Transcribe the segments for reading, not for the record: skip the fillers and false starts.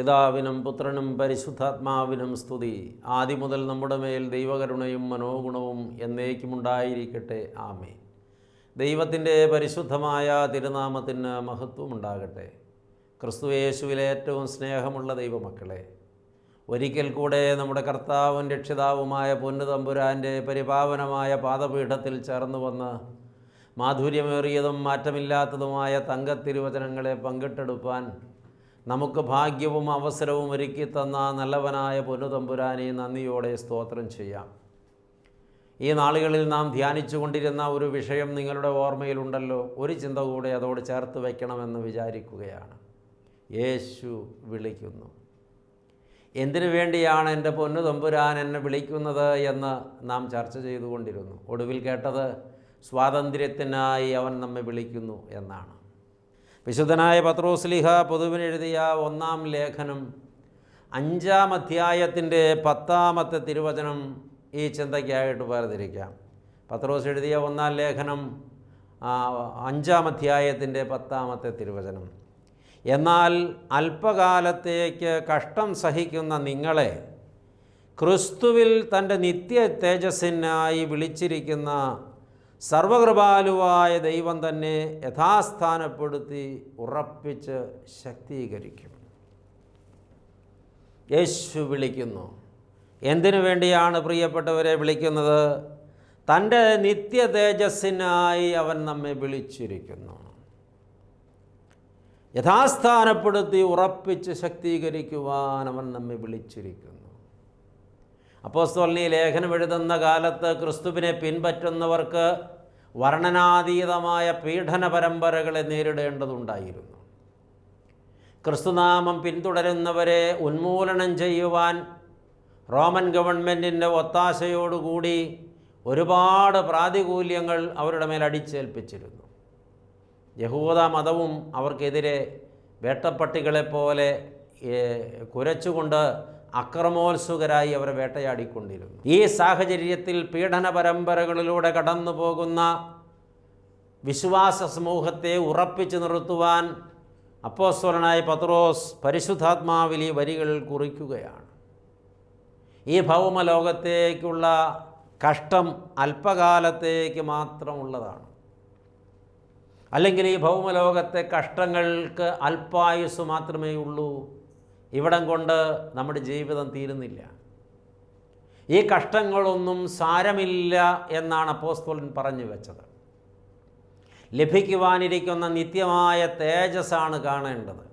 പിതാവിനും പുത്രനും പരിശുദ്ധാത്മാവിനും സ്തുതി. ആദ്യം മുതൽ നമ്മുടെ മേൽ ദൈവകരുണയും മനോഗുണവും എന്നേക്കുമുണ്ടായിരിക്കട്ടെ. ആമേൻ. ദൈവത്തിൻ്റെ പരിശുദ്ധമായ തിരുനാമത്തിന് മഹത്വമുണ്ടാകട്ടെ. ക്രിസ്തുയേശുവിലെ ഏറ്റവും സ്നേഹമുള്ള ദൈവമക്കളെ, ഒരിക്കൽ കൂടെ നമ്മുടെ കർത്താവും രക്ഷിതാവുമായ പൊന്നുതമ്പുരാൻ്റെ പരിപാവനമായ പാദപീഠത്തിൽ ചേർന്ന് വന്ന് മാധുര്യമേറിയതും മാറ്റമില്ലാത്തതുമായ തങ്കത്തിരുവചനങ്ങളെ പങ്കിട്ടെടുപ്പാൻ നമുക്ക് ഭാഗ്യവും അവസരവും ഒരുക്കി തന്ന നല്ലവനായ പൊന്നുതമ്പുരാനെ നന്ദിയോടെ സ്തോത്രം ചെയ്യാം. ഈ നാളുകളിൽ നാം ധ്യാനിച്ചു കൊണ്ടിരുന്ന ഒരു വിഷയം നിങ്ങളുടെ ഓർമ്മയിലുണ്ടല്ലോ. ഒരു ചിന്ത കൂടെ അതോട് ചേർത്ത് വയ്ക്കണമെന്ന് വിചാരിക്കുകയാണ്. യേശു വിളിക്കുന്നു. എന്തിനു വേണ്ടിയാണ് എൻ്റെ പൊന്നുതമ്പുരാൻ എന്നെ വിളിക്കുന്നത് എന്ന് നാം ചർച്ച ചെയ്തുകൊണ്ടിരുന്നു. ഒടുവിൽ കേട്ടത് സ്വാതന്ത്ര്യത്തിനായി അവൻ നമ്മെ വിളിക്കുന്നു എന്നാണ്. വിശുദ്ധനായ പത്രോസ്ലീഹ പൊതുവിനെഴുതിയ 1-ാം ലേഖനം 5-ാം അധ്യായത്തിൻ്റെ 10-ാമത്തെ തിരുവചനം ഈ ചിന്തയ്ക്കായിട്ട് വേർതിരിക്കാം. പത്രോസ് എഴുതിയ 1-ാം ലേഖനം 5-ാം അധ്യായത്തിൻ്റെ 10-ാമത്തെ തിരുവചനം. എന്നാൽ അല്പകാലത്തേക്ക് കഷ്ടം സഹിക്കുന്ന നിങ്ങളെ ക്രിസ്തുവിൽ തൻ്റെ നിത്യ തേജസ്സിനായി വിളിച്ചിരിക്കുന്ന സർവകൃപാലുവായ ദൈവം തന്നെ യഥാസ്ഥാനപ്പെടുത്തി ഉറപ്പിച്ച് ശക്തീകരിക്കും. യേശു വിളിക്കുന്നു. എന്തിനു വേണ്ടിയാണ് പ്രിയപ്പെട്ടവരെ വിളിക്കുന്നത്? തൻ്റെ നിത്യ തേജസ്സിനായി അവൻ നമ്മെ വിളിച്ചിരിക്കുന്നു. യഥാസ്ഥാനപ്പെടുത്തി ഉറപ്പിച്ച് ശക്തീകരിക്കുവാൻ അവൻ നമ്മെ വിളിച്ചിരിക്കുന്നു. അപ്പോസ്തലൻ ഈ ലേഖനം എഴുതുന്ന കാലത്ത് ക്രിസ്തുവിനെ പിൻപറ്റുന്നവർക്ക് വർണ്ണനാതീതമായ പീഡന പരമ്പരകളെ നേരിടേണ്ടതുണ്ടായിരുന്നു. ക്രിസ്തുനാമം പിന്തുടരുന്നവരെ ഉന്മൂലനം ചെയ്യുവാൻ റോമൻ ഗവൺമെൻറ്റിൻ്റെ ഒത്താശയോടുകൂടി ഒരുപാട് പ്രാതികൂല്യങ്ങൾ അവരുടെ മേൽ അടിച്ചേൽപ്പിച്ചിരുന്നു. യഹൂദ മതവും അവർക്കെതിരെ വേട്ടപ്പട്ടികളെപ്പോലെ കുരച്ചുകൊണ്ട് അക്രമോത്സുകരായി അവരെ വേട്ടയാടിക്കൊണ്ടിരുന്നു. ഈ സാഹചര്യത്തിൽ പീഡന പരമ്പരകളിലൂടെ കടന്നു പോകുന്ന വിശ്വാസ സമൂഹത്തെ ഉറപ്പിച്ചു നിർത്തുവാൻ അപ്പോസ്തലനായ പത്രോസ് പരിശുദ്ധാത്മാവിൽ ഈ വരികൾ കുറിക്കുകയാണ്. ഈ ഭൗമലോകത്തേക്കുള്ള കഷ്ടം അല്പകാലത്തേക്ക് മാത്രമുള്ളതാണ്. അല്ലെങ്കിൽ ഈ ഭൗമലോകത്തെ കഷ്ടങ്ങൾക്ക് അല്പായുസ് മാത്രമേ ഉള്ളൂ. ഇവിടം കൊണ്ട് നമ്മുടെ ജീവിതം തീരുന്നില്ല. ഈ കഷ്ടങ്ങളൊന്നും സാരമില്ല എന്നാണ് അപ്പോസ്തലൻ പറഞ്ഞു വെച്ചത്. ലഭിക്കുവാനിരിക്കുന്ന നിത്യമായ തേജസ്സാണ് കാണേണ്ടത്.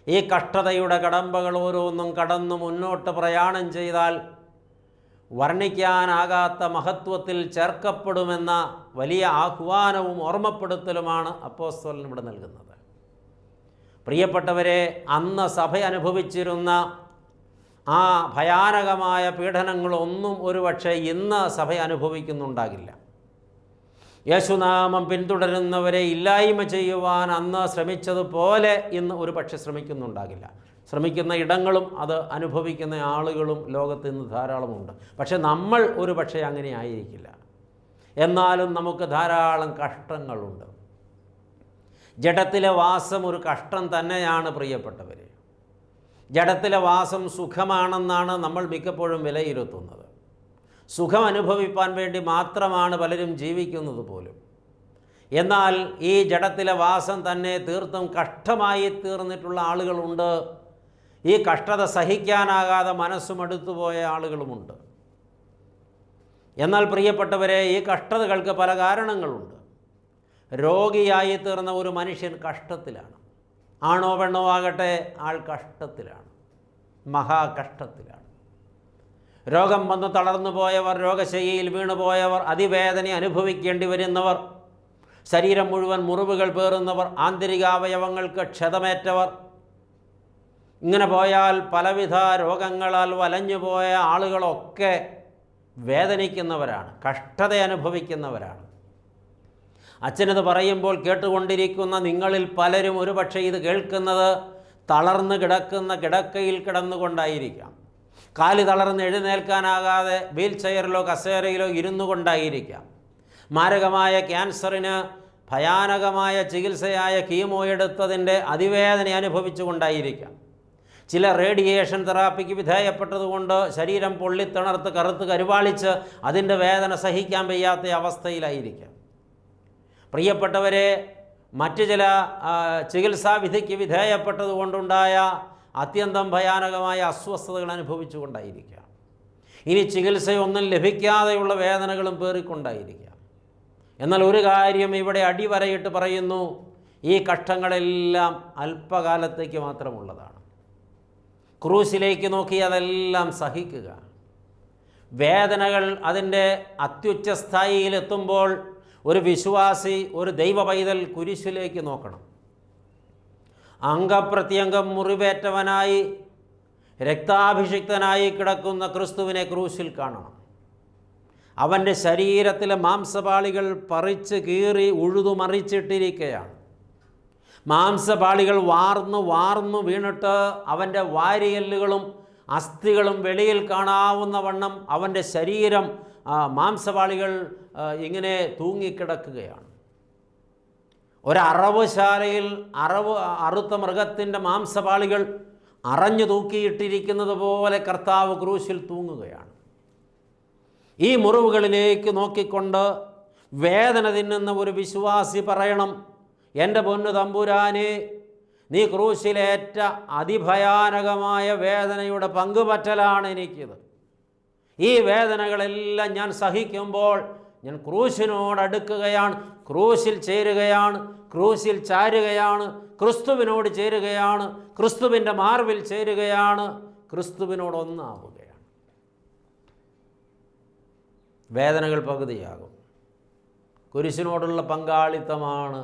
ഈ കഷ്ടതയുടെ കടമ്പകൾ ഓരോന്നും കടന്നു മുന്നോട്ട് പ്രയാണം ചെയ്താൽ വർണ്ണിക്കാനാകാത്ത മഹത്വത്തിൽ ചേർക്കപ്പെടുമെന്ന വലിയ ആഹ്വാനവും ഓർമ്മപ്പെടുത്തലുമാണ് അപ്പോസ്തലൻ ഇവിടെ നൽകുന്നത്. പ്രിയപ്പെട്ടവരെ, അന്ന് സഭ അനുഭവിച്ചിരുന്ന ആ ഭയാനകമായ പീഡനങ്ങളൊന്നും ഒരുപക്ഷെ ഇന്ന് സഭ അനുഭവിക്കുന്നുണ്ടാകില്ല. യേശുനാമം പിന്തുടരുന്നവരെ ഇല്ലായ്മ ചെയ്യുവാൻ അന്ന് ശ്രമിച്ചതുപോലെ ഇന്ന് ഒരുപക്ഷെ ശ്രമിക്കുന്നുണ്ടാകില്ല. ശ്രമിക്കുന്ന ഇടങ്ങളും അത് അനുഭവിക്കുന്ന ആളുകളും ലോകത്ത് ഇന്ന് ധാരാളമുണ്ട്. പക്ഷെ നമ്മൾ ഒരുപക്ഷെ അങ്ങനെ ആയിരിക്കില്ല. എന്നാലും നമുക്ക് ധാരാളം കഷ്ടങ്ങളുണ്ട്. ജഡത്തിലെ വാസം ഒരു കഷ്ടം തന്നെയാണ് പ്രിയപ്പെട്ടവർ. ജഡത്തിലെ വാസം സുഖമാണെന്നാണ് നമ്മൾ മിക്കപ്പോഴും വിലയിരുത്തുന്നത്. സുഖം അനുഭവിപ്പാൻ വേണ്ടി മാത്രമാണ് പലരും ജീവിക്കുന്നത് പോലും. എന്നാൽ ഈ ജഡത്തിലെ വാസം തന്നെ തീർത്തും കഷ്ടമായി തീർന്നിട്ടുള്ള ആളുകളുണ്ട്. ഈ കഷ്ടത സഹിക്കാനാകാതെ മനസ്സുമടുത്തുപോയ ആളുകളുമുണ്ട്. എന്നാൽ പ്രിയപ്പെട്ടവരെ, ഈ കഷ്ടതകൾക്ക് പല കാരണങ്ങളുണ്ട്. രോഗിയായി തീർന്ന ഒരു മനുഷ്യൻ കഷ്ടത്തിലാണ്. ആണോ പെണ്ണോ ആകട്ടെ, ആൾ കഷ്ടത്തിലാണ്, മഹാകഷ്ടത്തിലാണ്. രോഗം വന്ന് തളർന്നു പോയവർ, രോഗശയ്യയിൽ വീണുപോയവർ, അതിവേദന അനുഭവിക്കേണ്ടി വരുന്നവർ, ശരീരം മുഴുവൻ മുറിവുകൾ പേറുന്നവർ, ആന്തരികാവയവങ്ങൾക്ക് ക്ഷതമേറ്റവർ, ഇങ്ങനെ പോയാൽ പലവിധ രോഗങ്ങളാൽ വലഞ്ഞുപോയ ആളുകളൊക്കെ വേദനിക്കുന്നവരാണ്, കഷ്ടത അനുഭവിക്കുന്നവരാണ്. അച്ഛനത് പറയുമ്പോൾ കേട്ടുകൊണ്ടിരിക്കുന്ന നിങ്ങളിൽ പലരും ഒരുപക്ഷെ ഇത് കേൾക്കുന്നത് തളർന്ന് കിടക്കുന്ന കിടക്കയിൽ കിടന്നുകൊണ്ടായിരിക്കാം. കാല് തളർന്ന് എഴുന്നേൽക്കാനാകാതെ വീൽ ചെയറിലോ കസേരയിലോ ഇരുന്നു കൊണ്ടായിരിക്കാം. മാരകമായ ക്യാൻസറിന് ഭയാനകമായ ചികിത്സയായ കീമോ എടുത്തതിൻ്റെ അതിവേദന അനുഭവിച്ചു കൊണ്ടായിരിക്കാം. ചില റേഡിയേഷൻ തെറാപ്പിക്ക് വിധേയപ്പെട്ടതുകൊണ്ട് ശരീരം പൊള്ളിത്തിണർത്ത് കറുത്ത് കരുവാളിച്ച് അതിൻ്റെ വേദന സഹിക്കാൻ വയ്യാത്ത അവസ്ഥയിലായിരിക്കാം. പ്രിയപ്പെട്ടവരെ, മറ്റു ചില ചികിത്സാവിധിക്ക് വിധേയപ്പെട്ടതുകൊണ്ടുണ്ടായ അത്യന്തം ഭയാനകമായ അസ്വസ്ഥതകൾ അനുഭവിച്ചുകൊണ്ടായിരിക്കാം. ഇനി ചികിത്സയൊന്നും ലഭിക്കാതെയുള്ള വേദനകളും പേറിക്കൊണ്ടായിരിക്കാം. എന്നാൽ ഒരു കാര്യം ഇവിടെ അടിവരയിട്ട് പറയുന്നു, ഈ കഷ്ടങ്ങളെല്ലാം അല്പകാലത്തേക്ക് മാത്രമുള്ളതാണ്. ക്രൂശിലേക്ക് നോക്കി അതെല്ലാം സഹിക്കുക. വേദനകൾ അതിൻ്റെ അത്യുച്ചസ്ഥായിയിലെത്തുമ്പോൾ ഒരു വിശ്വാസി, ഒരു ദൈവ പൈതൽ കുരിശിലേക്ക് നോക്കണം. അംഗപ്രത്യംഗം മുറിവേറ്റവനായി രക്താഭിഷിക്തനായി കിടക്കുന്ന ക്രിസ്തുവിനെ ക്രൂശിൽ കാണണം. അവൻ്റെ ശരീരത്തിലെ മാംസപാളികൾ പറിച്ച് കീറി ഉഴുതുമറിച്ചിട്ടിരിക്കുകയാണ്. മാംസപാളികൾ വാർന്നു വീണിട്ട് അവൻ്റെ വാരിയെല്ലുകളും അസ്ഥികളും വെളിയിൽ കാണാവുന്ന വണ്ണം അവൻ്റെ ശരീരം മാംസപാളികൾ ഇങ്ങനെ തൂങ്ങിക്കിടക്കുകയാണ്. ഒരറവുശാലയിൽ അറുത്ത മൃഗത്തിൻ്റെ മാംസപാളികൾ അറഞ്ഞു തൂക്കിയിട്ടിരിക്കുന്നത് പോലെ കർത്താവ് ക്രൂശിൽ തൂങ്ങുകയാണ്. ഈ മുറിവുകളിലേക്ക് നോക്കിക്കൊണ്ട് വേദന തിന്നുന്ന ഒരു വിശ്വാസി പറയണം, എൻ്റെ പൊന്നു തമ്പുരാനെ, നീ ക്രൂശിലേറ്റ അതിഭയാനകമായ വേദനയുടെ പങ്കുപറ്റലാണ് എനിക്കിത്. ഈ വേദനകളെല്ലാം ഞാൻ സഹിക്കുമ്പോൾ ഞാൻ ക്രൂശിനോടടുക്കുകയാണ്, ക്രൂശിൽ ചേരുകയാണ്, ക്രൂശിൽ ചാരുകയാണ്, ക്രിസ്തുവിനോട് ചേരുകയാണ്, ക്രിസ്തുവിൻ്റെ മാർവിൽ ചേരുകയാണ്, ക്രിസ്തുവിനോടൊന്നാവുകയാണ്. വേദനകൾ പകുതിയാകും. കുരിശിനോടുള്ള പങ്കാളിത്തമാണ്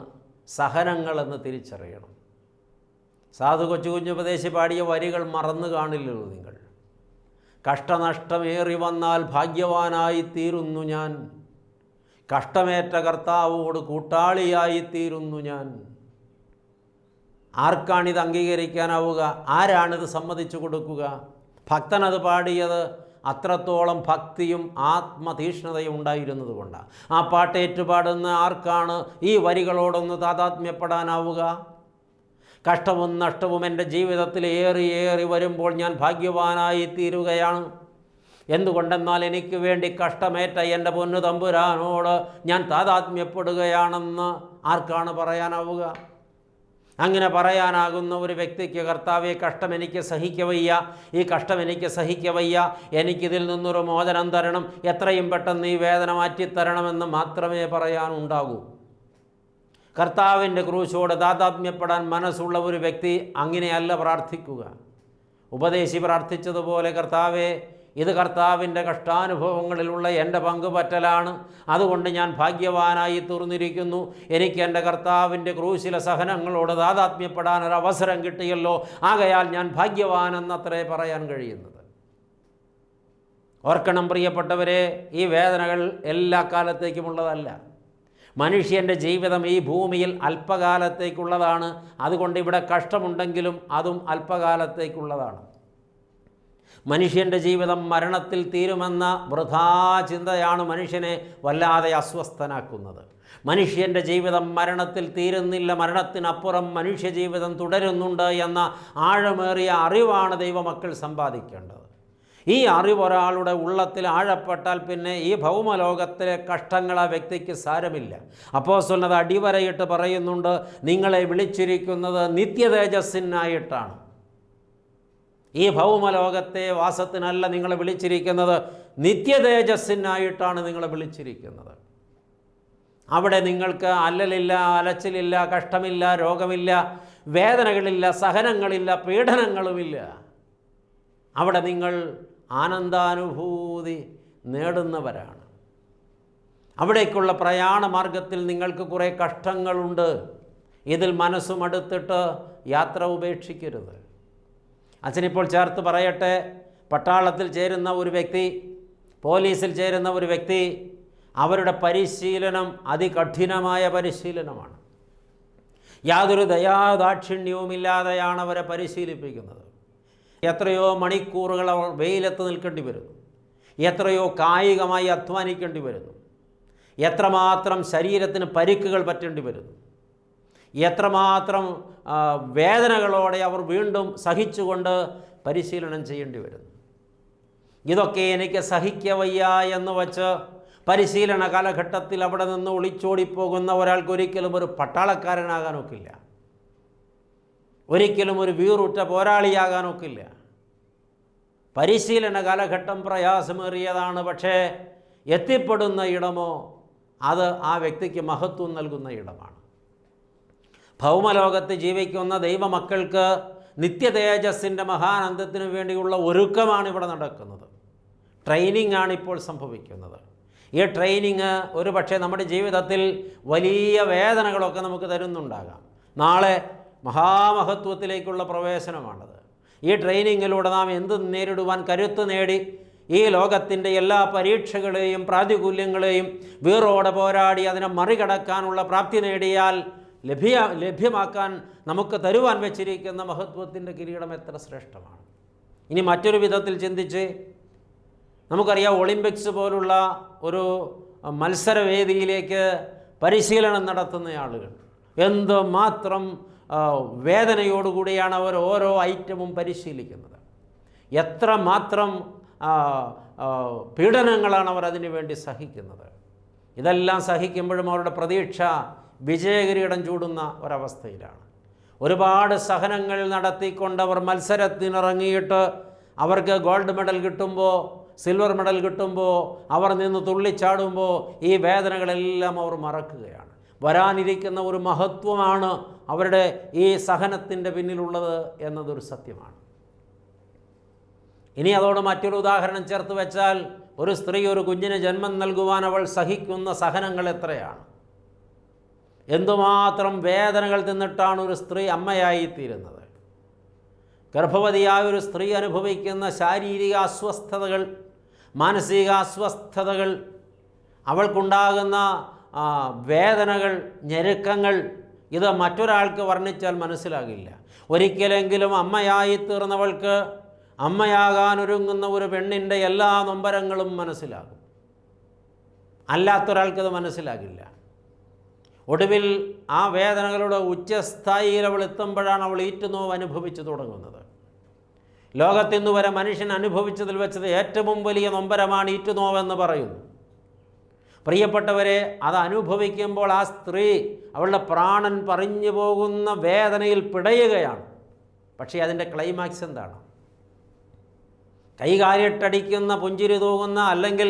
സഹനങ്ങളെന്ന് തിരിച്ചറിയണം. സാധു കൊച്ചു കുഞ്ഞുപദേശി പാടിയ വരികൾ മറന്നു കാണില്ലല്ലോ നിങ്ങൾ. കഷ്ടനഷ്ടമേറി വന്നാൽ ഭാഗ്യവാനായിത്തീരുന്നു ഞാൻ, കഷ്ടമേറ്റ കർത്താവോട് കൂട്ടാളിയായിത്തീരുന്നു ഞാൻ. ആർക്കാണിത് അംഗീകരിക്കാനാവുക? ആരാണിത് സമ്മതിച്ചു കൊടുക്കുക? ഭക്തനത് പാടിയത് അത്രത്തോളം ഭക്തിയും ആത്മതീഷ്ണതയും ഉണ്ടായിരുന്നത് കൊണ്ടാണ്. ആ പാട്ടേറ്റുപാടുന്ന ആർക്കാണ് ഈ വരികളോടൊന്ന് താതാത്മ്യപ്പെടാനാവുക? കഷ്ടവും നഷ്ടവും എൻ്റെ ജീവിതത്തിൽ ഏറി വരുമ്പോൾ ഞാൻ ഭാഗ്യവാനായി തീരുകയാണ്. എന്തുകൊണ്ടെന്നാൽ എനിക്ക് വേണ്ടി കഷ്ടമേറ്റ എൻ്റെ പൊന്നു തമ്പുരാനോട് ഞാൻ താതാത്മ്യപ്പെടുകയാണെന്ന് ആർക്കാണ് പറയാനാവുക? അങ്ങനെ പറയാനാകുന്ന ഒരു വ്യക്തിക്ക് കർത്താവെ, കഷ്ടം എനിക്ക് സഹിക്കവയ്യ, ഈ കഷ്ടം എനിക്ക് സഹിക്കവയ്യ, എനിക്കിതിൽ നിന്നൊരു മോചനം തരണം, എത്രയും പെട്ടെന്ന് ഈ വേദന മാറ്റിത്തരണമെന്ന് മാത്രമേ പറയാനുണ്ടാകൂ. കർത്താവിൻ്റെ ക്രൂശോട് താതാത്മ്യപ്പെടാൻ മനസ്സുള്ള ഒരു വ്യക്തി അങ്ങനെയല്ല പ്രാർത്ഥിക്കുക. ഉപദേശി പ്രാർത്ഥിച്ചതുപോലെ, കർത്താവെ, ഇത് കർത്താവിൻ്റെ കഷ്ടാനുഭവങ്ങളിലുള്ള എൻ്റെ പങ്കുപറ്റലാണ്, അതുകൊണ്ട് ഞാൻ ഭാഗ്യവാനായി തീർന്നിരിക്കുന്നു, എനിക്ക് എൻ്റെ കർത്താവിൻ്റെ ക്രൂശിലെ സഹനങ്ങളോട് താതാത്മ്യപ്പെടാനൊരവസരം കിട്ടിയല്ലോ, ആകയാൽ ഞാൻ ഭാഗ്യവാനെന്നത്രേ പറയാൻ കഴിയുന്നത്. ഓർക്കണം പ്രിയപ്പെട്ടവരെ, ഈ വേദനകൾ എല്ലാ കാലത്തേക്കുമുള്ളതല്ല. മനുഷ്യൻ്റെ ജീവിതം ഈ ഭൂമിയിൽ അല്പകാലത്തേക്കുള്ളതാണ്. അതുകൊണ്ട് ഇവിടെ കഷ്ടമുണ്ടെങ്കിലും അതും അല്പകാലത്തേക്കുള്ളതാണ്. മനുഷ്യൻ്റെ ജീവിതം മരണത്തിൽ തീരുമെന്ന വൃഥാ ചിന്തയാണ് മനുഷ്യനെ വല്ലാതെ അസ്വസ്ഥനാക്കുന്നത്. മനുഷ്യൻ്റെ ജീവിതം മരണത്തിൽ തീരുന്നില്ല, മരണത്തിനപ്പുറം മനുഷ്യജീവിതം തുടരുന്നുണ്ട് എന്ന ആഴമേറിയ അറിവാണ് ദൈവമക്കൾ സമ്പാദിക്കേണ്ടത്. ഈ അറിവ് ഒരാളുടെ ഉള്ളത്തിൽ ആഴപ്പെട്ടാൽ പിന്നെ ഈ ഭൗമലോകത്തിലെ കഷ്ടങ്ങൾ ആ വ്യക്തിക്ക് സാരമില്ല. അപ്പോസ്തലൻ അടിവരയിട്ട് പറയുന്നുണ്ട്, നിങ്ങളെ വിളിച്ചിരിക്കുന്നത് നിത്യതേജസ്സിനായിട്ടാണ്. ഈ ഭൗമലോകത്തെ വാസത്തിനല്ല നിങ്ങളെ വിളിച്ചിരിക്കുന്നത്, നിത്യതേജസ്സിനായിട്ടാണ് നിങ്ങളെ വിളിച്ചിരിക്കുന്നത്. അവിടെ നിങ്ങൾക്ക് അല്ലലില്ല, അലച്ചിലില്ല, കഷ്ടമില്ല, രോഗമില്ല, വേദനകളില്ല, സഹനങ്ങളില്ല, പീഡനങ്ങളുമില്ല. അവിടെ നിങ്ങൾ ആനന്ദാനുഭൂതി നേടുന്നവരാണ്. അവിടേക്കുള്ള പ്രയാണ മാർഗത്തിൽ നിങ്ങൾക്ക് കുറേ കഷ്ടങ്ങളുണ്ട്. ഇതിൽ മനസ്സുമടുത്തിട്ട് യാത്ര ഉപേക്ഷിക്കരുത്. അച്ഛനിപ്പോൾ ചേർത്ത് പറയട്ടെ, പട്ടാളത്തിൽ ചേരുന്ന ഒരു വ്യക്തി, പോലീസിൽ ചേരുന്ന ഒരു വ്യക്തി, അവരുടെ പരിശീലനം അതികഠിനമായ പരിശീലനമാണ്. യാതൊരു ദയാദാക്ഷിണ്യവുമില്ലാതെയാണ് അവരെ പരിശീലിപ്പിക്കുന്നത്. എത്രയോ മണിക്കൂറുകൾ അവർ വെയിലത്ത് നിൽക്കേണ്ടി വരുന്നു, എത്രയോ കായികമായി അധ്വാനിക്കേണ്ടി വരുന്നു, എത്രമാത്രം ശരീരത്തിന് പരിക്കുകൾ പറ്റേണ്ടി വരുന്നു. എത്രമാത്രം വേദനകളോടെ അവർ വീണ്ടും സഹിച്ചുകൊണ്ട് പരിശീലനം ചെയ്യേണ്ടി വരുന്നു. ഇതൊക്കെ എനിക്ക് സഹിക്കവയ്യ എന്ന് വച്ച് പരിശീലന കാലഘട്ടത്തിൽ അവിടെ നിന്ന് ഒളിച്ചോടിപ്പോകുന്ന ഒരാൾക്ക് ഒരിക്കലും ഒരു പട്ടാളക്കാരനാകാനൊക്കില്ല, ഒരിക്കലും ഒരു വീറുറ്റ പോരാളിയാകാനൊക്കില്ല. പരിശീലന കാലഘട്ടം പ്രയാസമേറിയതാണ്, പക്ഷേ എത്തിപ്പെടുന്ന ഇടമോ അത് ആ വ്യക്തിക്ക് മഹത്വം നൽകുന്ന ഇടമാണ്. ഭൗമലോകത്ത് ജീവിക്കുന്ന ദൈവമക്കൾക്ക് നിത്യതേജസ്സിൻ്റെ മഹാനന്ദത്തിനു വേണ്ടിയുള്ള ഒരുക്കമാണ് ഇവിടെ നടക്കുന്നത്. ട്രെയിനിങ് ആണ് ഇപ്പോൾ സംഭവിക്കുന്നത്. ഈ ട്രെയിനിങ് ഒരു പക്ഷേ നമ്മുടെ ജീവിതത്തിൽ വലിയ വേദനകളൊക്കെ നമുക്ക് തരുന്നുണ്ടാകാം. നാളെ മഹാമഹത്വത്തിലേക്കുള്ള പ്രവേശനമാണത്. ഈ ട്രെയിനിങ്ങിലൂടെ നാം എന്ത് നേരിടുവാൻ കരുത്ത് നേടി ഈ ലോകത്തിൻ്റെ എല്ലാ പരീക്ഷകളെയും പ്രാതികൂല്യങ്ങളെയും വീറോടെ പോരാടി അതിനെ മറികടക്കാനുള്ള പ്രാപ്തി നേടിയാൽ ലഭ്യമാക്കാൻ നമുക്ക് തരുവാൻ വെച്ചിരിക്കുന്ന മഹത്വത്തിൻ്റെ കിരീടം എത്ര ശ്രേഷ്ഠമാണ്. ഇനി മറ്റൊരു വിധത്തിൽ ചിന്തിച്ച് നമുക്കറിയാം, ഒളിമ്പിക്സ് പോലുള്ള ഒരു മത്സരവേദിയിലേക്ക് പരിശീലനം നടത്തുന്ന ആളുകൾ എന്തുമാത്രം വേദനയോടുകൂടിയാണ് അവർ ഓരോ ഐറ്റമും പരിശീലിക്കുന്നത്. എത്രമാത്രം പീഡനങ്ങളാണ് അവർ അതിനു വേണ്ടി സഹിക്കുന്നത്. ഇതെല്ലാം സഹിക്കുമ്പോഴും അവരുടെ പ്രതീക്ഷ വിജയകിരീടം ചൂടുന്ന ഒരവസ്ഥയിലാണ്. ഒരുപാട് സഹനങ്ങൾ നടത്തിക്കൊണ്ടവർ മത്സരത്തിനിറങ്ങിയിട്ട് അവർക്ക് ഗോൾഡ് മെഡൽ കിട്ടുമ്പോൾ, സിൽവർ മെഡൽ കിട്ടുമ്പോൾ, അവർ നിന്ന് തുള്ളിച്ചാടുമ്പോൾ ഈ വേദനകളെല്ലാം അവർ മറക്കുകയാണ്. വരാനിരിക്കുന്ന ഒരു മഹത്വമാണ് അവരുടെ ഈ സഹനത്തിൻ്റെ പിന്നിലുള്ളത് എന്നതൊരു സത്യമാണ്. ഇനി അതോട് മറ്റൊരു ഉദാഹരണം ചേർത്ത് വെച്ചാൽ, ഒരു സ്ത്രീ ഒരു കുഞ്ഞിന് ജന്മം നൽകുവാൻ അവൾ സഹിക്കുന്ന സഹനങ്ങൾ എത്രയാണ്. എന്തുമാത്രം വേദനകൾ തിന്നിട്ടാണ് ഒരു സ്ത്രീ അമ്മയായിത്തീരുന്നത്. ഗർഭവതിയായ ഒരു സ്ത്രീ അനുഭവിക്കുന്ന ശാരീരിക അസ്വസ്ഥതകൾ, മാനസിക അസ്വസ്ഥതകൾ, അവൾക്കുണ്ടാകുന്ന വേദനകൾ, ഞെരുക്കങ്ങൾ, ഇത് മറ്റൊരാൾക്ക് വർണ്ണിച്ചാൽ മനസ്സിലാകില്ല. ഒരിക്കലെങ്കിലും അമ്മയായിത്തീർന്നവൾക്ക് അമ്മയാകാനൊരുങ്ങുന്ന ഒരു പെണ്ണിൻ്റെ എല്ലാ നൊമ്പരങ്ങളും മനസ്സിലാകും. അല്ലാത്തൊരാൾക്കത് മനസ്സിലാകില്ല. ഒടുവിൽ ആ വേദനകളുടെ ഉച്ചസ്ഥായിയിൽ അവൾ എത്തുമ്പോഴാണ് അവൾ ഈറ്റുനോവ് അനുഭവിച്ചു തുടങ്ങുന്നത്. ലോകത്തിന്നു വരെ മനുഷ്യൻ അനുഭവിച്ചതിൽ വെച്ചത് ഏറ്റവും വലിയ നൊമ്പരമാണ് ഈറ്റുനോവെന്ന് പറയുന്നു. പ്രിയപ്പെട്ടവരെ, അത് അനുഭവിക്കുമ്പോൾ ആ സ്ത്രീ അവളുടെ പ്രാണൻ പറഞ്ഞു പോകുന്ന വേദനയിൽ പിടയുകയാണ്. പക്ഷേ അതിൻ്റെ ക്ലൈമാക്സ് എന്താണ്? കൈകാലിട്ടടിക്കുന്ന, പുഞ്ചിരി തൂകുന്ന, അല്ലെങ്കിൽ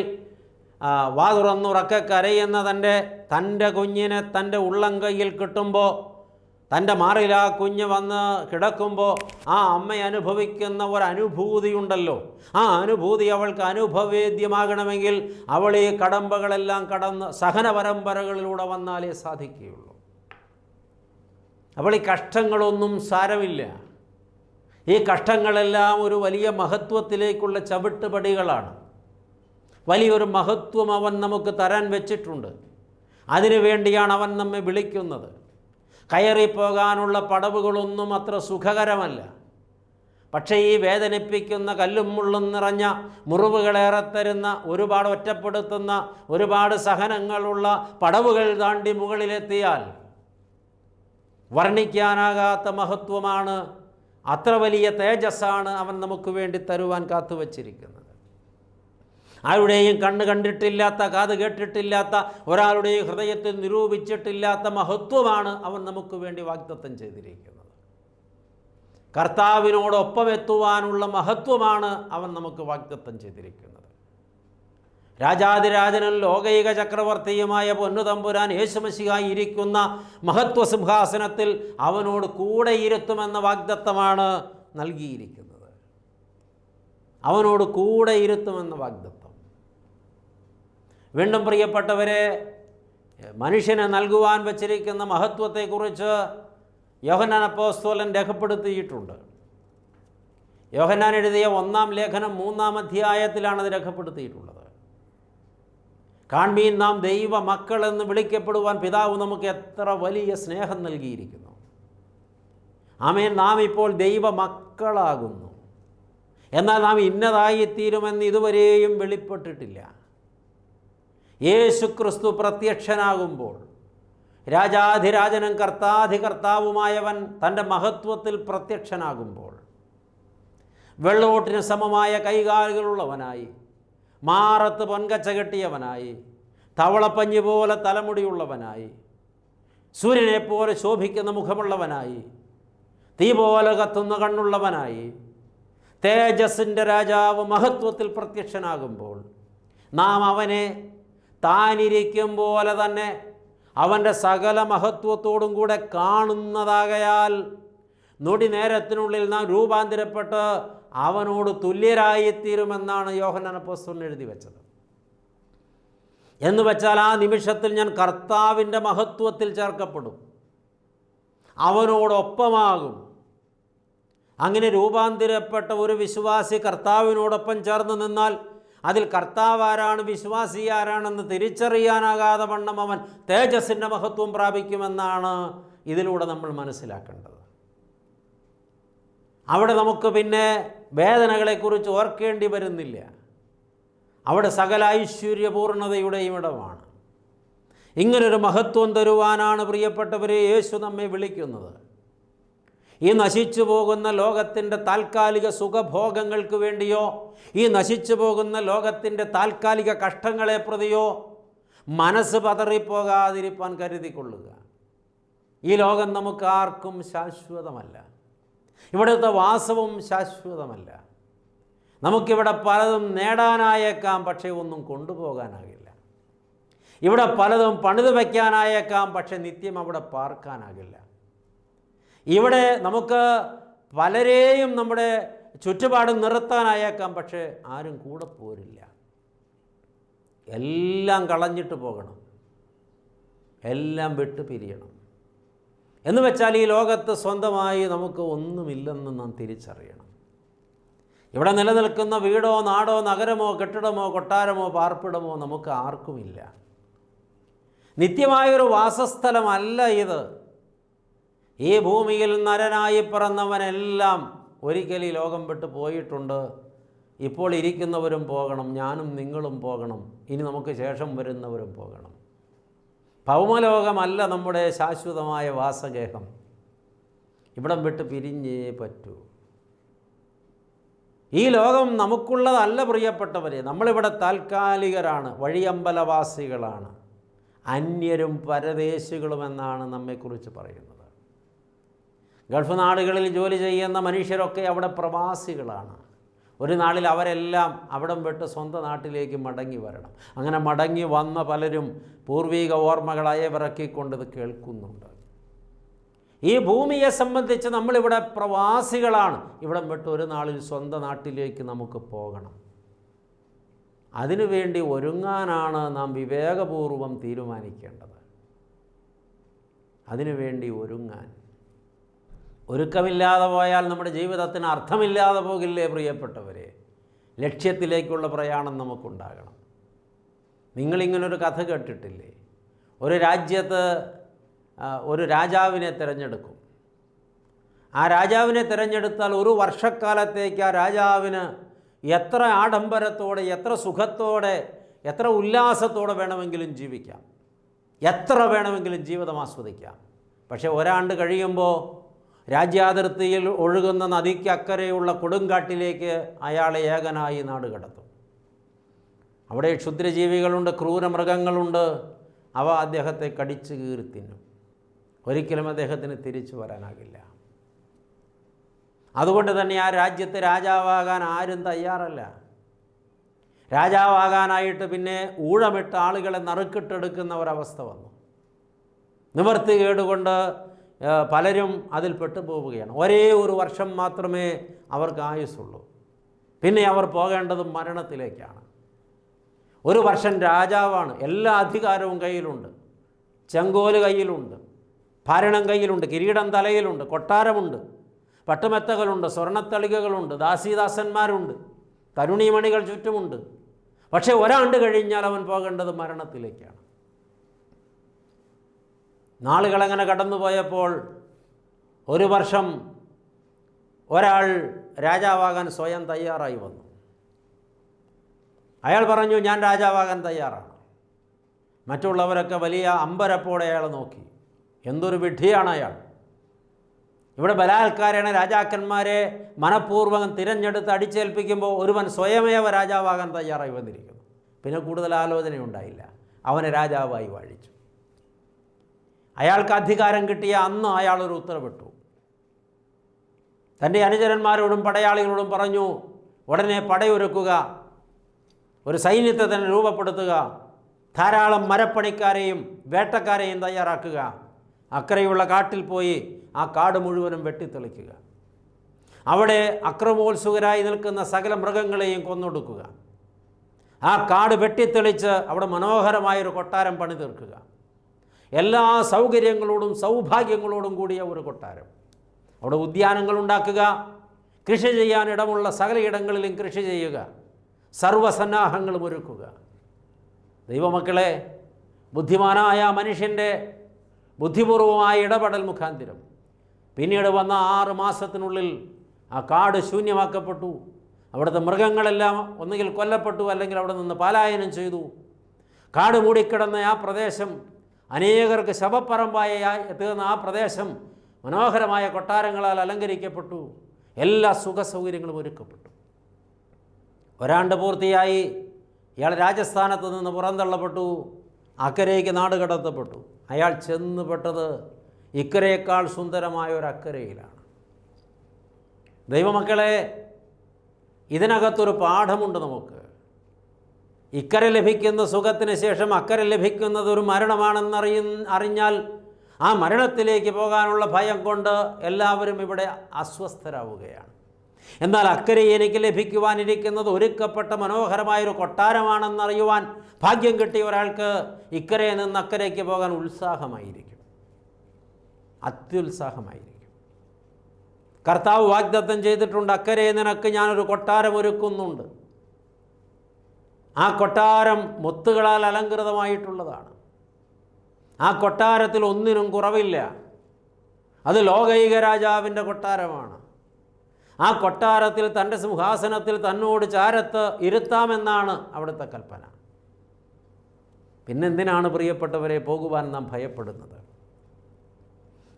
വാതുറന്നുറക്കെ കരയുന്ന തൻ്റെ കുഞ്ഞിനെ തൻ്റെ ഉള്ളംകൈയിൽ കിട്ടുമ്പോൾ, തൻ്റെ മാറിൽ ആ കുഞ്ഞ് വന്ന് കിടക്കുമ്പോൾ ആ അമ്മ അനുഭവിക്കുന്ന ഒരനുഭൂതിയുണ്ടല്ലോ, ആ അനുഭൂതി അവൾക്ക് അനുഭവേദ്യമാകണമെങ്കിൽ അവൾ ഈ കടമ്പകളെല്ലാം കടന്ന് സഹന പരമ്പരകളിലൂടെ വന്നാലേ സാധിക്കുകയുള്ളൂ. അവൾ ഈ കഷ്ടങ്ങളൊന്നും സാരമില്ല. ഈ കഷ്ടങ്ങളെല്ലാം ഒരു വലിയ മഹത്വത്തിലേക്കുള്ള ചവിട്ടുപടികളാണ്. വലിയൊരു മഹത്വം അവൻ നമുക്ക് തരാൻ വെച്ചിട്ടുണ്ട്. അതിനു വേണ്ടിയാണ് അവൻ നമ്മെ വിളിക്കുന്നത്. കയറിപ്പോകാനുള്ള പടവുകളൊന്നും അത്ര സുഖകരമല്ല. പക്ഷേ ഈ വേദനിപ്പിക്കുന്ന കല്ലും മുള്ളും നിറഞ്ഞ, മുറിവുകളേറെ തരുന്ന, ഒരുപാട് ഒറ്റപ്പെടുത്തുന്ന, ഒരുപാട് സഹനങ്ങളുള്ള പടവുകൾ താണ്ടി മുകളിലെത്തിയാൽ വർണ്ണിക്കാനാകാത്ത മഹത്വമാണ്, അത്ര വലിയ തേജസ്സാണ് അവൻ നമുക്ക് വേണ്ടി തരുവാൻ കാത്തുവച്ചിരിക്കുന്നത്. ആരുടെയും കണ്ണ് കണ്ടിട്ടില്ലാത്ത, കാത് കേട്ടിട്ടില്ലാത്ത, ഒരാളുടെയും ഹൃദയത്തിൽ നിരൂപിച്ചിട്ടില്ലാത്ത മഹത്വമാണ് അവൻ നമുക്ക് വേണ്ടി വാഗ്ദത്തം ചെയ്തിരിക്കുന്നത്. കർത്താവിനോടൊപ്പം എത്തുവാനുള്ള മഹത്വമാണ് അവൻ നമുക്ക് വാഗ്ദത്തം ചെയ്തിരിക്കുന്നത്. രാജാതിരാജനും ലോകൈക ചക്രവർത്തിയുമായ പൊന്നുതമ്പുരാൻ യേശുമശിഹായി ഇരിക്കുന്ന മഹത്വ സിംഹാസനത്തിൽ അവനോട് കൂടെ ഇരുത്തുമെന്ന വാഗ്ദത്തമാണ് നൽകിയിരിക്കുന്നത്. അവനോട് കൂടെ ഇരുത്തുമെന്ന വാഗ്ദത്തം. വീണ്ടും പ്രിയപ്പെട്ടവരെ, മനുഷ്യന് നൽകുവാൻ വച്ചിരിക്കുന്ന മഹത്വത്തെക്കുറിച്ച് യോഹന്നാൻ അപ്പോസ്തലൻ രേഖപ്പെടുത്തിയിട്ടുണ്ട്. യോഹന്നാൻ എഴുതിയ 1-ാം ലേഖനം 3-ാം അധ്യായത്തിലാണ് അത് രേഖപ്പെടുത്തിയിട്ടുള്ളത്. കാൺമീൻ, നാം ദൈവ മക്കളെന്ന് വിളിക്കപ്പെടുവാൻ പിതാവ് നമുക്ക് എത്ര വലിയ സ്നേഹം നൽകിയിരിക്കുന്നു. ആമേൻ. നാം ഇപ്പോൾ ദൈവ മക്കളാകുന്നു. എന്നാൽ നാം ഇന്നതായിത്തീരുമെന്ന് ഇതുവരെയും വെളിപ്പെട്ടിട്ടില്ല. യേശു ക്രിസ്തു പ്രത്യക്ഷനാകുമ്പോൾ രാജാധിരാജനും കർത്താധികർത്താവുമായവൻ തൻ്റെ മഹത്വത്തിൽ പ്രത്യക്ഷനാകുമ്പോൾ വെള്ളോട്ടിന് സമമായ കൈകാലുകളുള്ളവനായി, മാറത്ത് പൊൻകച്ച കെട്ടിയവനായി, തവളപ്പഞ്ഞി പോലെ തലമുടിയുള്ളവനായി, സൂര്യനെപ്പോലെ ശോഭിക്കുന്ന മുഖമുള്ളവനായി, തീ പോലെ കത്തുന്ന കണ്ണുള്ളവനായി, തേജസ്സിൻ്റെ രാജാവ് മഹത്വത്തിൽ പ്രത്യക്ഷനാകുമ്പോൾ നാം അവനെ താനിരിക്കും പോലെ തന്നെ അവൻ്റെ സകല മഹത്വത്തോടും കൂടെ കാണുന്നതാകയാൽ നൊടി നേരത്തിനുള്ളിൽ നാം രൂപാന്തരപ്പെട്ട് അവനോട് തുല്യരായിത്തീരുമെന്നാണ് യോഹന്നാൻ അപ്പോസ്തലൻ എഴുതി വെച്ചത്. എന്ന് വെച്ചാൽ ആ നിമിഷത്തിൽ ഞാൻ കർത്താവിൻ്റെ മഹത്വത്തിൽ ചേർക്കപ്പെടും, അവനോടൊപ്പമാകും. അങ്ങനെ രൂപാന്തരപ്പെട്ട ഒരു വിശ്വാസി കർത്താവിനോടൊപ്പം ചേർന്ന് നിന്നാൽ അതിൽ കർത്താവ് ആരാണ്, വിശ്വാസി ആരാണെന്ന് തിരിച്ചറിയാനാകാതെ വണ്ണം അവൻ തേജസ്സിൻ്റെ മഹത്വം പ്രാപിക്കുമെന്നാണ് ഇതിലൂടെ നമ്മൾ മനസ്സിലാക്കേണ്ടത്. അവിടെ നമുക്ക് പിന്നെ വേദനകളെക്കുറിച്ച് ഓർക്കേണ്ടി വരുന്നില്ല. അവിടെ സകല ഐശ്വര്യപൂർണതയുടെയും ഇടമാണ്. ഇങ്ങനൊരു മഹത്വം തരുവാനാണ് പ്രിയപ്പെട്ടവരെ യേശു നമ്മെ വിളിക്കുന്നത്. ഈ നശിച്ചു പോകുന്ന ലോകത്തിൻ്റെ താൽക്കാലിക സുഖഭോഗങ്ങൾക്ക് വേണ്ടിയോ, ഈ നശിച്ചു പോകുന്ന ലോകത്തിൻ്റെ താൽക്കാലിക കഷ്ടങ്ങളെ പ്രതിയോ മനസ്സ് പതറിപ്പോകാതിരിപ്പാൻ കരുതിക്കൊള്ളുക. ഈ ലോകം നമുക്ക് ആർക്കും ശാശ്വതമല്ല, ഇവിടുത്തെ വാസവും ശാശ്വതമല്ല. നമുക്കിവിടെ പലതും നേടാനായേക്കാം, പക്ഷേ ഒന്നും കൊണ്ടുപോകാനാകില്ല. ഇവിടെ പലതും പണിത് വയ്ക്കാനായേക്കാം, പക്ഷേ നിത്യം അവിടെ പാർക്കാനാകില്ല. ഇവിടെ നമുക്ക് പലരെയും നമ്മുടെ ചുറ്റുപാട് നിർത്താനായേക്കാം, പക്ഷേ ആരും കൂടെ പോരില്ല. എല്ലാം കളഞ്ഞിട്ട് പോകണം, എല്ലാം വിട്ടു പിരിയണം. എന്ന് വെച്ചാൽ ഈ ലോകത്ത് സ്വന്തമായി നമുക്ക് ഒന്നുമില്ലെന്ന് നാം തിരിച്ചറിയണം. ഇവിടെ നിലനിൽക്കുന്ന വീടോ നാടോ നഗരമോ കെട്ടിടമോ കൊട്ടാരമോ പാർപ്പിടമോ നമുക്ക് ആർക്കുമില്ല. നിത്യമായൊരു വാസസ്ഥലമല്ല ഇത്. ഈ ഭൂമിയിൽ നരനായി പിറന്നവനെല്ലാം ഒരിക്കൽ ഈ ലോകം വിട്ട് പോയിട്ടുണ്ട്. ഇപ്പോൾ ഇരിക്കുന്നവരും പോകണം, ഞാനും നിങ്ങളും പോകണം, ഇനി നമുക്ക് ശേഷം വരുന്നവരും പോകണം. ഭൗമലോകമല്ല നമ്മുടെ ശാശ്വതമായ വാസഗേഹം. ഇവിടം വിട്ട് പിരിഞ്ഞേ പറ്റൂ. ഈ ലോകം നമുക്കുള്ളതല്ല പ്രിയപ്പെട്ടവരെ. നമ്മളിവിടെ താൽക്കാലികരാണ്, വഴിയമ്പലവാസികളാണ്, അന്യരും പരദേശികളുമെന്നാണ് നമ്മെക്കുറിച്ച് പറയുന്നത്. ഗൾഫ് നാടുകളിൽ ജോലി ചെയ്യുന്ന മനുഷ്യരൊക്കെ അവിടെ പ്രവാസികളാണ്. ഒരു നാളിൽ അവരെല്ലാം അവിടം വിട്ട് സ്വന്തം നാട്ടിലേക്ക് മടങ്ങി വരണം. അങ്ങനെ മടങ്ങി വന്ന പലരും പൂർവിക ഓർമ്മകളായ വിറക്കിക്കൊണ്ടത് കേൾക്കുന്നുണ്ട്. ഈ ഭൂമിയെ സംബന്ധിച്ച് നമ്മളിവിടെ പ്രവാസികളാണ്. ഇവിടം വിട്ട് ഒരു നാളിൽ സ്വന്തം നാട്ടിലേക്ക് നമുക്ക് പോകണം. അതിനുവേണ്ടി ഒരുങ്ങാനാണ് നാം വിവേകപൂർവം തീരുമാനിക്കേണ്ടത്. അതിനുവേണ്ടി ഒരുങ്ങാൻ. ഒരുക്കമില്ലാതെ പോയാൽ നമ്മുടെ ജീവിതത്തിന് അർത്ഥമില്ലാതെ പോകില്ലേ പ്രിയപ്പെട്ടവരെ? ലക്ഷ്യത്തിലേക്കുള്ള പ്രയാണം നമുക്കുണ്ടാകണം. നിങ്ങളിങ്ങനൊരു കഥ കേട്ടിട്ടില്ലേ? ഒരു രാജ്യത്ത് ഒരു രാജാവിനെ തിരഞ്ഞെടുക്കും. ആ രാജാവിനെ തിരഞ്ഞെടുത്താൽ ഒരു വർഷക്കാലത്തേക്ക് ആ രാജാവിന് എത്ര ആഡംബരത്തോടെ, എത്ര സുഖത്തോടെ, എത്ര ഉല്ലാസത്തോടെ വേണമെങ്കിലും ജീവിക്കാം, എത്ര വേണമെങ്കിലും ജീവിതം ആസ്വദിക്കാം. പക്ഷേ ഒരാണ്ട് കഴിയുമ്പോൾ രാജ്യാതിർത്തിയിൽ ഒഴുകുന്ന നദിക്കക്കരെയുള്ള കൊടുങ്കാട്ടിലേക്ക് അയാളെ ഏകനായി നാട് കടത്തും. അവിടെ ക്ഷുദ്രജീവികളുണ്ട്, ക്രൂരമൃഗങ്ങളുണ്ട്. അവ അദ്ദേഹത്തെ കടിച്ചു കീറി തിന്നും. ഒരിക്കലും അദ്ദേഹത്തിന് തിരിച്ചു വരാനാകില്ല. അതുകൊണ്ട് തന്നെ ആ രാജ്യത്ത് രാജാവാകാൻ ആരും തയ്യാറല്ല. രാജാവാകാനായിട്ട് പിന്നെ ഊഴമിട്ട ആളുകളെ നറുക്കിട്ടെടുക്കുന്ന ഒരവസ്ഥ വന്നു. നിവൃത്തികേടുകൊണ്ട് പലരും അതിൽ പെട്ടുപോവുകയാണ്. ഒരേ ഒരു വർഷം മാത്രമേ അവർക്ക് ആയുസ്സുള്ളൂ. പിന്നെ അവർ പോകേണ്ടത് മരണത്തിലേക്കാണ്. ഒരു വർഷം രാജാവാണ്, എല്ലാ അധികാരവും കയ്യിലുണ്ട്, ചെങ്കോല് കയ്യിലുണ്ട്, ഭരണം കയ്യിലുണ്ട്, കിരീടം തലയിലുണ്ട്, കൊട്ടാരമുണ്ട്, പട്ടുമെത്തകളുണ്ട്, സ്വർണ്ണത്തളികകളുണ്ട്, ദാസീദാസന്മാരുണ്ട്, തരുണീമണികൾ ചുറ്റുമുണ്ട്. പക്ഷേ ഒരാണ്ട് കഴിഞ്ഞാൽ അവൻ പോകേണ്ടത് മരണത്തിലേക്കാണ്. നാളുകളങ്ങനെ കടന്നുപോയപ്പോൾ ഒരു വർഷം ഒരാൾ രാജാവാകാൻ സ്വയം തയ്യാറായി വന്നു. അയാൾ പറഞ്ഞു, ഞാൻ രാജാവാകാൻ തയ്യാറാണ്. മറ്റുള്ളവരൊക്കെ വലിയ അമ്പരപ്പോടെ അയാളെ നോക്കി. എന്തൊരു വിഡ്ഢിയാണ് അയാൾ. ഇവിടെ ബലാത്കാരേണ രാജാക്കന്മാരെ മനഃപൂർവ്വം തിരഞ്ഞെടുത്ത് അടിച്ചേൽപ്പിക്കുമ്പോൾ ഒരുവൻ സ്വയമേവ രാജാവാകാൻ തയ്യാറായി വന്നിരിക്കുന്നു. പിന്നെ കൂടുതൽ ആലോചനയുണ്ടായില്ല, അവനെ രാജാവായി വാഴിച്ചു. അയാൾക്ക് അധികാരം കിട്ടിയ അന്ന് അയാളൊരു ഉത്തരവിട്ടു. തൻ്റെ അനുചരന്മാരോടും പടയാളികളോടും പറഞ്ഞു, ഉടനെ പടയൊരുക്കുക, ഒരു സൈന്യത്തെ തന്നെ രൂപപ്പെടുത്തുക, ധാരാളം മരപ്പണിക്കാരെയും വേട്ടക്കാരെയും തയ്യാറാക്കുക, അക്കരെയുള്ള കാട്ടിൽ പോയി ആ കാട് മുഴുവനും വെട്ടിത്തെളിക്കുക, അവിടെ അക്രമോത്സുകരായി നിൽക്കുന്ന സകല മൃഗങ്ങളെയും കൊന്നൊടുക്കുക, ആ കാട് വെട്ടിത്തെളിച്ച് അവിടെ മനോഹരമായൊരു കൊട്ടാരം പണി തീർക്കുക, എല്ലാ സൗകര്യങ്ങളോടും സൗഭാഗ്യങ്ങളോടും കൂടിയ ഒരു കൊട്ടാരം, അവിടെ ഉദ്യാനങ്ങൾ ഉണ്ടാക്കുക, കൃഷി ചെയ്യാൻ ഇടമുള്ള സകല ഇടങ്ങളിലും കൃഷി ചെയ്യുക, സർവ്വസന്നാഹങ്ങളും ഒരുക്കുക. ദൈവമക്കളെ, ബുദ്ധിമാനായ മനുഷ്യൻ്റെ ബുദ്ധിപൂർവമായ ഇടപെടൽ മുഖാന്തിരം പിന്നീട് വന്ന 6 മാസത്തിനുള്ളിൽ ആ കാട് ശൂന്യമാക്കപ്പെട്ടു. അവിടുത്തെ മൃഗങ്ങളെല്ലാം ഒന്നുകിൽ കൊല്ലപ്പെട്ടു, അല്ലെങ്കിൽ അവിടെ നിന്ന് പലായനം ചെയ്തു. കാട് മൂടിക്കിടന്ന ആ പ്രദേശം, അനേകർക്ക് ശവപ്പറമ്പായി തീർന്ന ആ പ്രദേശം മനോഹരമായ കൊട്ടാരങ്ങളാൽ അലങ്കരിക്കപ്പെട്ടു. എല്ലാ സുഖസൗകര്യങ്ങളും ഒരുക്കപ്പെട്ടു. ഒരാണ്ട് പൂർത്തിയായി ഇയാൾ രാജസ്ഥാനത്ത് നിന്ന് പുറന്തള്ളപ്പെട്ടു, അക്കരയ്ക്ക് നാട് കടത്തപ്പെട്ടു. അയാൾ ചെന്നുപെട്ടത് ഇക്കരയേക്കാൾ സുന്ദരമായ ഒരു അക്കരയിലാണ്. ദൈവമക്കളെ, ഇതിനകത്തൊരു പാഠമുണ്ട് നമുക്ക്. ഇക്കരെ ലഭിക്കുന്ന സുഖത്തിന് ശേഷം അക്കരെ ലഭിക്കുന്നത് ഒരു മരണമാണെന്നറിഞ്ഞാൽ ആ മരണത്തിലേക്ക് പോകാനുള്ള ഭയം കൊണ്ട് എല്ലാവരും ഇവിടെ അസ്വസ്ഥരാവുകയാണ്. എന്നാൽ അക്കരെ എനിക്ക് ലഭിക്കുവാനിരിക്കുന്നത് ഒരുക്കപ്പെട്ട മനോഹരമായൊരു കൊട്ടാരമാണെന്നറിയുവാൻ ഭാഗ്യം കിട്ടിയ ഒരാൾക്ക് ഇക്കരയിൽ നിന്ന് അക്കരയ്ക്ക് പോകാൻ ഉത്സാഹമായിരിക്കും, അത്യുത്സാഹമായിരിക്കും. കർത്താവ് വാഗ്ദത്തം ചെയ്തിട്ടുണ്ട്, അക്കരെ നിനക്ക് ഞാനൊരു കൊട്ടാരം ഒരുക്കുന്നുണ്ട്. ആ കൊട്ടാരം മുത്തുകളാൽ അലങ്കൃതമായിട്ടുള്ളതാണ്. ആ കൊട്ടാരത്തിൽ ഒന്നിനും കുറവില്ല. അത് ലോകൈക രാജാവിൻ്റെ കൊട്ടാരമാണ്. ആ കൊട്ടാരത്തിൽ തൻ്റെ സിംഹാസനത്തിൽ തന്നോട് ചാരത്ത് ഇരുത്താമെന്നാണ് അവിടുത്തെ കൽപ്പന. പിന്നെന്തിനാണ് പ്രിയപ്പെട്ടവരെ പോകുവാൻ നാം ഭയപ്പെടുന്നത്?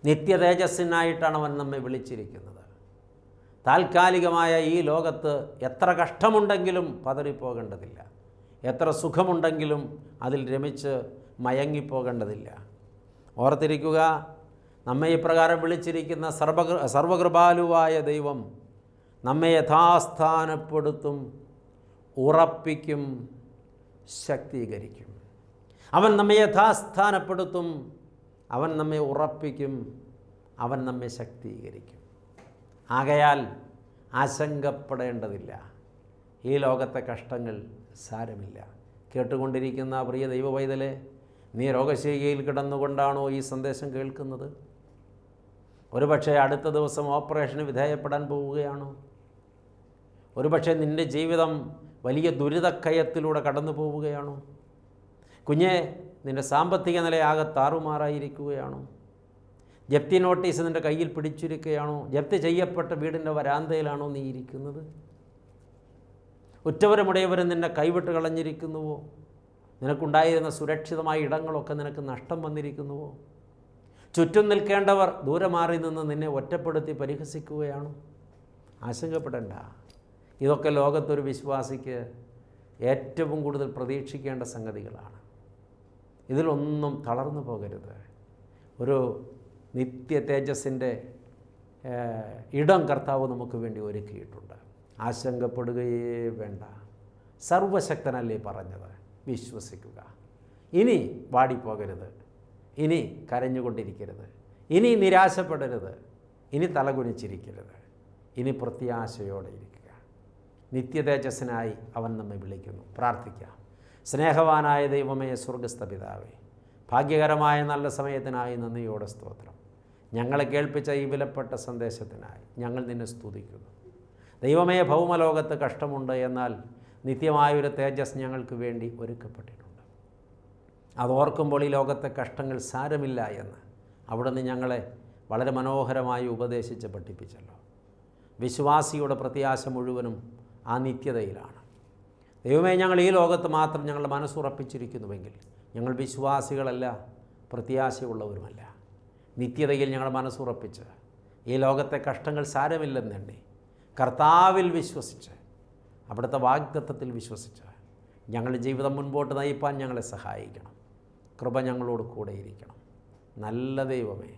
നിത്യ തേജസ്സിനായിട്ടാണ് അവൻ നമ്മെ വിളിച്ചിരിക്കുന്നത്. താൽക്കാലികമായ ഈ ലോകത്ത് എത്ര കഷ്ടമുണ്ടെങ്കിലും പതറിപ്പോകേണ്ടതില്ല, എത്ര സുഖമുണ്ടെങ്കിലും അതിൽ രമിച്ച് മയങ്ങിപ്പോകേണ്ടതില്ല. ഓർത്തിരിക്കുക, നമ്മെ ഇപ്രകാരം വിളിച്ചിരിക്കുന്ന സർവകൃപാലുവായ ദൈവം നമ്മെ യഥാസ്ഥാനപ്പെടുത്തും, ഉറപ്പിക്കും, ശക്തീകരിക്കും. അവൻ നമ്മെ യഥാസ്ഥാനപ്പെടുത്തും, അവൻ നമ്മെ ഉറപ്പിക്കും, അവൻ നമ്മെ ശക്തീകരിക്കും. ആകയാൽ ആശങ്കപ്പെടേണ്ടതില്ല. ഈ ലോകത്തെ കഷ്ടങ്ങൾ സാരമില്ല. കേട്ടുകൊണ്ടിരിക്കുന്ന പ്രിയ ദൈവവൈതലെ, നീ രോഗശയ്യയിൽ കിടന്നുകൊണ്ടാണോ ഈ സന്ദേശം കേൾക്കുന്നത്? ഒരുപക്ഷെ അടുത്ത ദിവസം ഓപ്പറേഷന് വിധേയപ്പെടാൻ പോവുകയാണോ? ഒരുപക്ഷെ നിൻ്റെ ജീവിതം വലിയ ദുരിതക്കയത്തിലൂടെ കടന്നു പോവുകയാണോ? കുഞ്ഞെ, നിൻ്റെ സാമ്പത്തിക നിലയാകെ താറുമാറായിരിക്കുകയാണോ? ജപ്തി നോട്ടീസ് നിൻ്റെ കയ്യിൽ പിടിച്ചിരിക്കുകയാണോ? ജപ്തി ചെയ്യപ്പെട്ട വീടിൻ്റെ വരാന്തയിലാണോ നീ ഇരിക്കുന്നത്? ഉറ്റവരുമുടയവരും നിന്നെ കൈവിട്ട് കളഞ്ഞിരിക്കുന്നുവോ? നിനക്കുണ്ടായിരുന്ന സുരക്ഷിതമായ ഇടങ്ങളൊക്കെ നിനക്ക് നഷ്ടം വന്നിരിക്കുന്നുവോ? ചുറ്റും നിൽക്കേണ്ടവർ ദൂരെ മാറി നിന്ന് നിന്നെ ഒറ്റപ്പെടുത്തി പരിഹസിക്കുകയാണോ? ആശങ്കപ്പെടേണ്ട. ഇതൊക്കെ ലോകത്തൊരു വിശ്വാസിക്ക് ഏറ്റവും കൂടുതൽ പ്രതീക്ഷിക്കേണ്ട സംഗതികളാണ്. ഇതിലൊന്നും തളർന്നു പോകരുത്. ഒരു നിത്യ തേജസ്സിൻ്റെ ഇടം കർത്താവ് നമുക്ക് വേണ്ടി ഒരുക്കിയിട്ടുണ്ട്. ആശങ്കപ്പെടുകയേ വേണ്ട. സർവശക്തനല്ലേ പറഞ്ഞത്, വിശ്വസിക്കുക. ഇനി വാടിപ്പോകരുത്, ഇനി കരഞ്ഞുകൊണ്ടിരിക്കരുത്, ഇനി നിരാശപ്പെടരുത്, ഇനി തലകുനിച്ചിരിക്കരുത്, ഇനി പ്രത്യാശയോടെ ഇരിക്കുക. നിത്യതേജസ്സിനായി അവൻ നമ്മെ വിളിക്കുന്നു. പ്രാർത്ഥിക്കാം. സ്നേഹവാനായ ദൈവമേ, സ്വർഗസ്ഥ പിതാവേ, ഭാഗ്യകരമായ നല്ല സമയത്തിനായി നന്ദിയോടെ സ്തോത്രം. ഞങ്ങളെ കേൾപ്പിച്ച ഈ വിലപ്പെട്ട സന്ദേശത്തിനായി ഞങ്ങൾ നിന്നെ സ്തുതിക്കുന്നു. ദൈവമേ, ഭൗമലോകത്ത് കഷ്ടമുണ്ട്, എന്നാൽ നിത്യമായൊരു തേജസ് ഞങ്ങൾക്ക് വേണ്ടി ഒരുക്കപ്പെട്ടിട്ടുണ്ട്. അതോർക്കുമ്പോൾ ഈ ലോകത്തെ കഷ്ടങ്ങൾ സാരമില്ല എന്ന് അവിടുന്ന് ഞങ്ങളെ വളരെ മനോഹരമായി ഉപദേശിച്ച് പഠിപ്പിച്ചല്ലോ. വിശ്വാസിയുടെ പ്രത്യാശ മുഴുവനും ആ നിത്യതയിലാണ്. ദൈവമേ, ഞങ്ങൾ ഈ ലോകത്ത് മാത്രം ഞങ്ങളുടെ മനസ്സുറപ്പിച്ചിരിക്കുന്നുവെങ്കിൽ ഞങ്ങൾ വിശ്വാസികളല്ല, പ്രത്യാശയുള്ളവരുമല്ല. നിത്യതയിൽ ഞങ്ങൾ മനസ്സുറപ്പിച്ച് ഈ ലോകത്തെ കഷ്ടങ്ങൾ സാരമില്ലെന്നെണ്ണി കർത്താവിൽ വിശ്വസിച്ച് അവിടുത്തെ വാഗ്ദത്തത്തിൽ വിശ്വസിച്ച് ഞങ്ങളുടെ ജീവിതം മുൻപോട്ട് നയിപ്പാൻ ഞങ്ങളെ സഹായിക്കണം. കൃപ ഞങ്ങളോട് കൂടെ ഇരിക്കണം. നല്ല ദൈവമേ,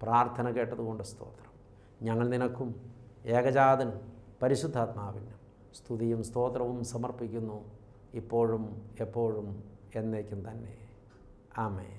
പ്രാർത്ഥന കേട്ടതുകൊണ്ട് സ്തോത്രം. ഞങ്ങൾ നിനക്കും ഏകജാതനും പരിശുദ്ധാത്മാവിനും സ്തുതിയും സ്തോത്രവും സമർപ്പിക്കുന്നു, ഇപ്പോഴും എപ്പോഴും എന്നേക്കും തന്നെ. ആമേൻ.